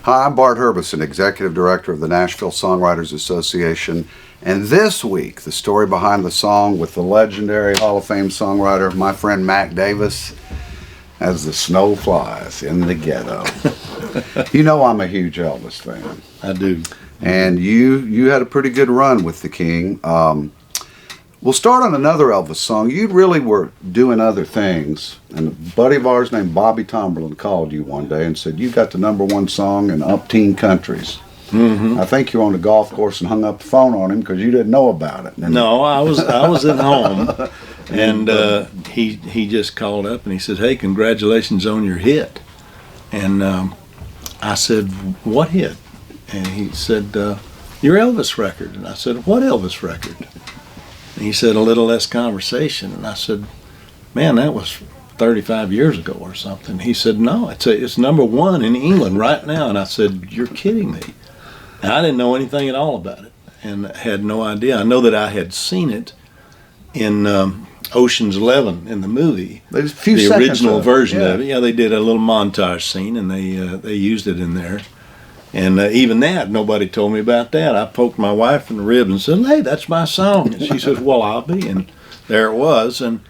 Hi, I'm Bart Herbison, Executive Director of the Nashville Songwriters Association. And this week, the story behind the song with the legendary Hall of Fame songwriter, my friend Mac Davis, As the Snow Flies in the Ghetto. You know I'm a huge Elvis fan. I do. And you had a pretty good run with the King. We'll start on another Elvis song. You really were doing other things. And a buddy of ours named Bobby Tomberlin called you one day and said, you got the #1 song in umpteen countries. Mm-hmm. I think you were on the golf course and hung up the phone on him because you didn't know about it. No, I was at home, and he just called up and he said, hey, congratulations on your hit. And I said, what hit? And he said, your Elvis record. And I said, what Elvis record? And he said, A Little Less Conversation. And I said, man, that was 35 years ago or something. He said, no, it's #1 in England right now. And I said, you're kidding me. And I didn't know anything at all about it and had no idea. I know that I had seen it in Ocean's 11 in the movie. There's a few the seconds original of version yeah. of it. Yeah, they did a little montage scene and they used it in there. And even that, nobody told me about that. I poked my wife in the ribs and said, hey, that's my song. And she says, well, I'll be. And there it was. And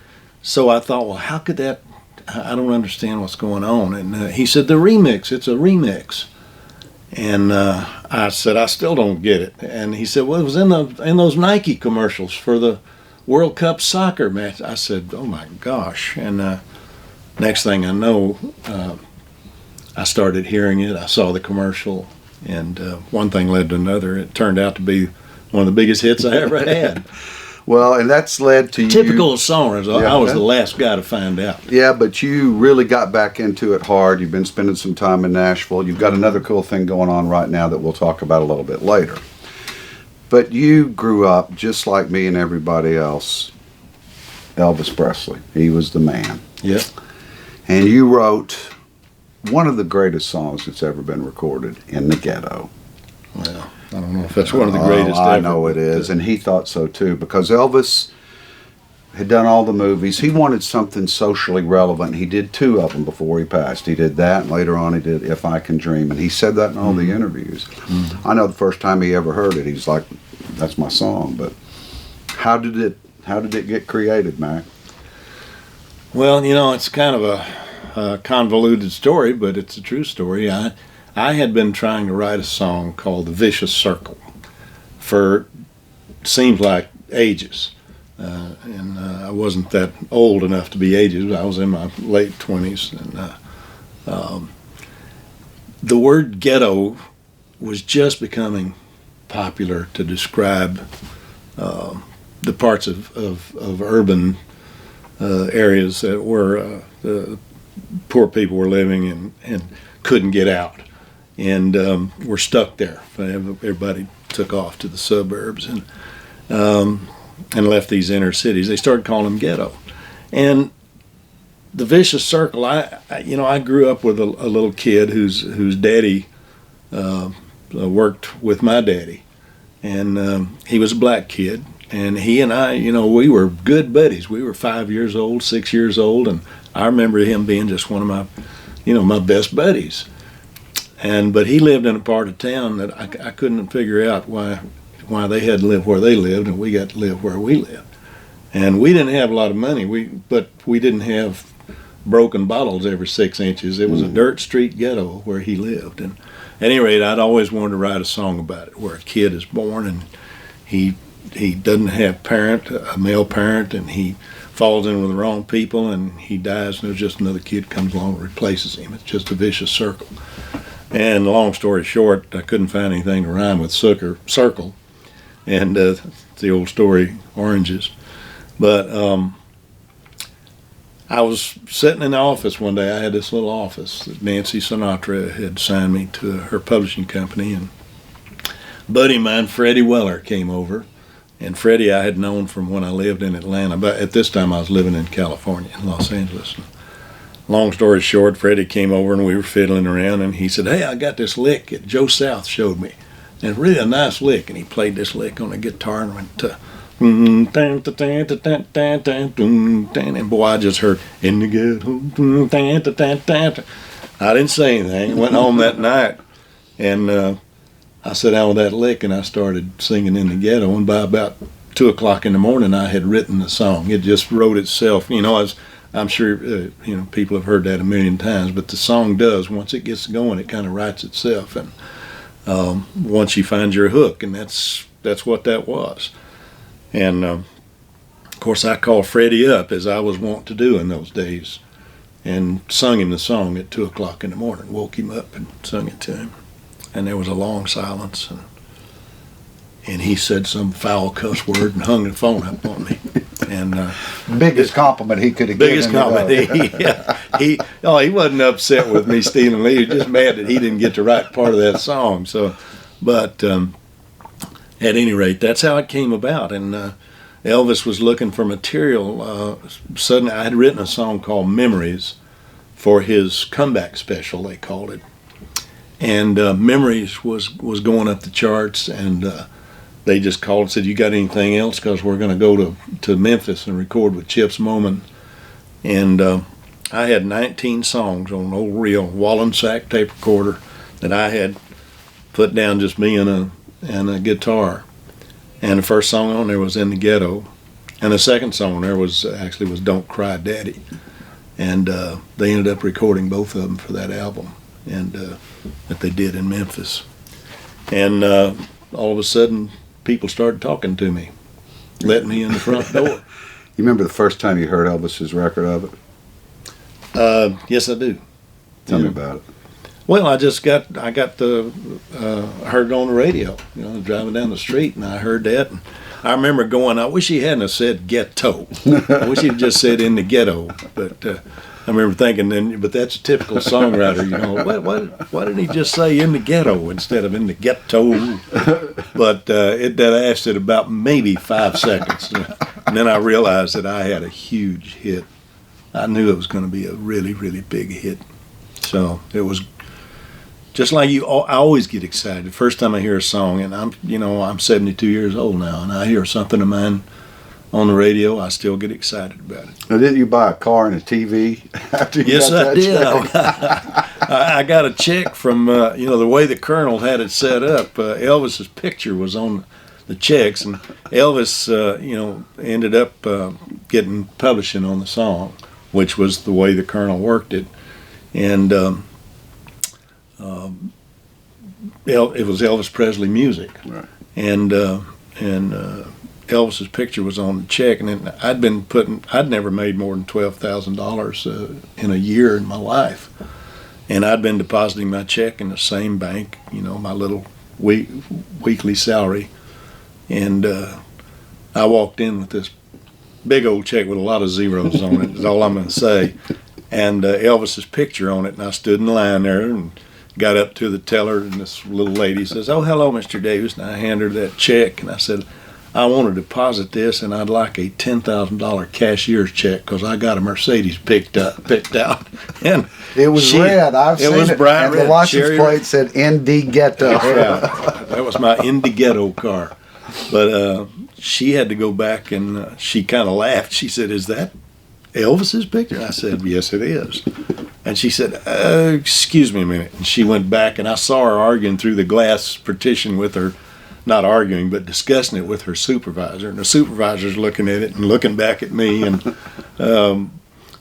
so I thought, well, how could that, I don't understand what's going on. And he said, the remix, it's a remix. And I said, I still don't get it. And he said, well, it was in those Nike commercials for the World Cup soccer match. I said, oh my gosh. And next thing I know, I started hearing it. I saw the commercial, and one thing led to another. It turned out to be one of the biggest hits I ever had. Well, and that's led to Typical of songwriters. Yeah, I was the last guy to find out. Yeah, but you really got back into it hard. You've been spending some time in Nashville. You've got another cool thing going on right now that we'll talk about a little bit later. But you grew up, just like me and everybody else, Elvis Presley. He was the man. Yep. And you wrote one of the greatest songs that's ever been recorded, In the Ghetto. Well, I don't know if that's one of the greatest ever. I know it is, and he thought so too, because Elvis had done all the movies. He wanted something socially relevant. He did 2 of them before he passed. He did that, and later on he did If I Can Dream, and he said that in all the interviews. Mm-hmm. I know the first time he ever heard it, he's like, that's my song. But how did it get created, Mac? Well, it's kind of a convoluted story, but it's a true story. I had been trying to write a song called The Vicious Circle for, seems like, ages. And I wasn't that old enough to be ages. I was in my late 20s. And the word ghetto was just becoming popular to describe the parts of urban areas that were poor people were living and couldn't get out, and were stuck there. Everybody took off to the suburbs and left these inner cities. They started calling them ghetto. And the Vicious Circle, I grew up with a little kid whose daddy worked with my daddy, and he was a black kid. And he and I, we were good buddies. We were 5 years old, 6 years old, and I remember him being just one of my, my best buddies. But he lived in a part of town that I couldn't figure out why they had to live where they lived and we got to live where we lived. And we didn't have a lot of money, but we didn't have broken bottles every 6 inches. It was a dirt street ghetto where he lived. And at any rate, I'd always wanted to write a song about it, where a kid is born and he doesn't have a male parent, and he falls in with the wrong people and he dies, and there's just another kid comes along and replaces him. It's just a vicious circle. And long story short, I couldn't find anything to rhyme with circle, and it's the old story, oranges. But I was sitting in the office one day. I had this little office that Nancy Sinatra had signed me to her publishing company, and a buddy of mine, Freddie Weller, came over. And Freddie I had known from when I lived in Atlanta, but at this time I was living in California, in Los Angeles. Long story short, Freddie came over and we were fiddling around, and he said, hey, I got this lick that Joe South showed me. And it's really a nice lick, and he played this lick on the guitar and went to, and boy, I just heard, in the ghetto, I didn't say anything. Went home that night And I sat down with that lick and I started singing In the Ghetto. And by about 2 o'clock in the morning, I had written the song. It just wrote itself. I'm sure people have heard that a million times, but the song does. Once it gets going, it kind of writes itself. And once you find your hook, and that's what that was. And of course, I called Freddie up, as I was wont to do in those days, and sung him the song at 2 o'clock in the morning. Woke him up and sung it to him. And there was a long silence, and he said some foul cuss word and hung the phone up on me. And biggest compliment he could have biggest given. compliment. He wasn't upset with me stealing. He was just mad that he didn't get to write part of that song. So, but at any rate, that's how it came about. And Elvis was looking for material. Suddenly, I had written a song called "Memories" for his comeback special, they called it. And Memories was going up the charts, and they just called and said, "You got anything else? Because we're going to go to Memphis and record with Chips Moman." And I had 19 songs on an old reel Wallensack tape recorder that I had put down, just me and a guitar. And the first song on there was In the Ghetto, and the second song on there was Don't Cry Daddy. And they ended up recording both of them for that album, and that they did in Memphis. And all of a sudden, people started talking to me, letting me in the front door. You remember the first time you heard Elvis's record of it? Yes, I do. Tell me about it. Well, I got heard it on the radio, driving down the street, and I heard that. And I remember going, I wish he hadn't have said Ghetto. I wish he'd just said In the Ghetto. But I remember thinking, but that's a typical songwriter, why didn't he just say In the Ghetto instead of In the Ghetto? But it lasted about maybe 5 seconds. And then I realized that I had a huge hit. I knew it was going to be a really, really big hit. So it was just like you. I always get excited the first time I hear a song, and I'm 72 years old now, and I hear something of mine on the radio. I still get excited about it. Now, didn't you buy a car and a TV after you yes, got that I did. check? I got a check from the way the Colonel had it set up. Elvis's picture was on the checks, and Elvis ended up getting publishing on the song, which was the way the Colonel worked it. And it was Elvis Presley music, right. and Elvis's picture was on the check, and then I'd never made more than $12,000 in a year in my life, and I'd been depositing my check in the same bank, my little weekly salary, and I walked in with this big old check with a lot of zeros on it. Is all I'm going to say. And Elvis's picture on it, and I stood in line there and got up to the teller, and this little lady says, "Oh, hello, Mr. Davis," and I handed her that check, and I said, "I want to deposit this, and I'd like a $10,000 cashier's check because I got a Mercedes picked out." And It was red. I've seen it. It was bright and red. the license cherry plate said ND Ghetto. Yeah, that was my In the Ghetto car. But she had to go back, and she kind of laughed. She said, "Is that Elvis's picture?" I said, "Yes, it is." And she said, "Excuse me a minute." And she went back, and I saw her arguing through the glass partition with her, not arguing, but discussing it with her supervisor. And the supervisor's looking at it and looking back at me, and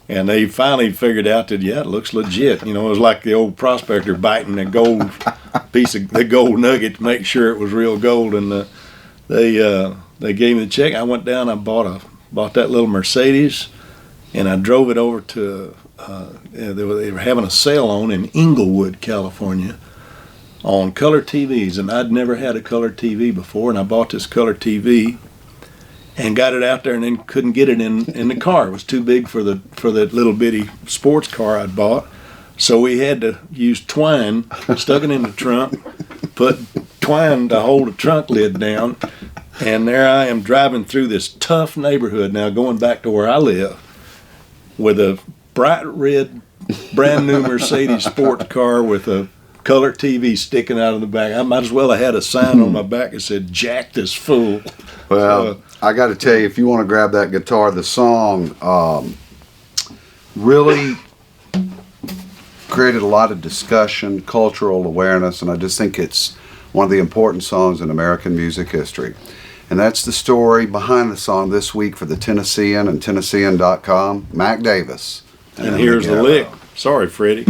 they finally figured out that, yeah, it looks legit. It was like the old prospector biting a gold piece of the gold nugget to make sure it was real gold. And they gave me the check. I went down, I bought that little Mercedes, and I drove it over to, they were having a sale on in Inglewood, California, on color TVs, and I'd never had a color TV before, and I bought this color TV and got it out there, and then couldn't get it in the car. It was too big for that little bitty sports car I'd bought, so we had to use twine, stuck it in the trunk, put twine to hold the trunk lid down, and there I am driving through this tough neighborhood now, going back to where I live, with a bright red, brand new Mercedes sports car with a color TV sticking out of the back. I might as well have had a sign on my back that said "Jack this fool." Well, I got to tell you, if you want to grab that guitar, the song really created a lot of discussion, cultural awareness, and I just think it's one of the important songs in American music history. And that's the story behind the song this week for the Tennessean and Tennessean.com, Mac Davis. And here's the lick. Sorry, Freddie.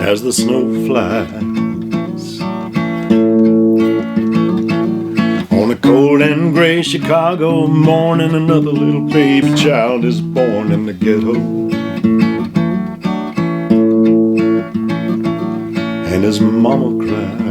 As the snow flies on a cold and gray Chicago morning, another little baby child is born in the ghetto. And his mama cries